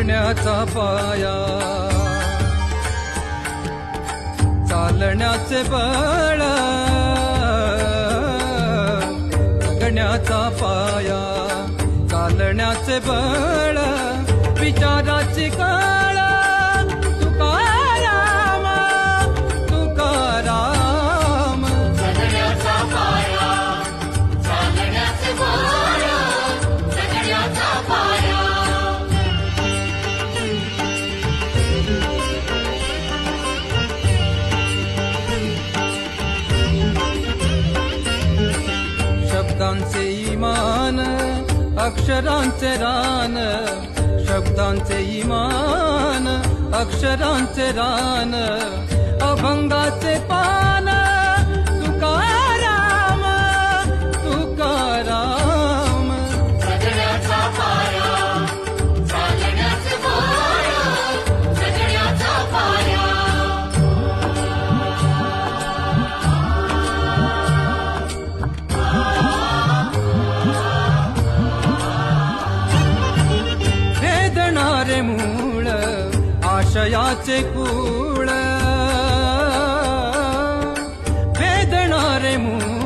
जगण्याचा पाया चालण्याचे बळ जगण्याचा पाया चालण्याचे बळ विचाराची कळ तुकाराम तुकाराम जगण्याचा पाया चालण्याचे बळ जगण्याचा पाया शब्दांचे इमान अक्षरांचे रान शब्दांचे इमान अक्षरांचे रान अभंगाचे पान तुकाराम तुकाराम जगण्याचा पाया चालण्याचे बळ जगण्याचा पाया वेदणारे मूळ आशयाचे कूळ वेदणारे मूळ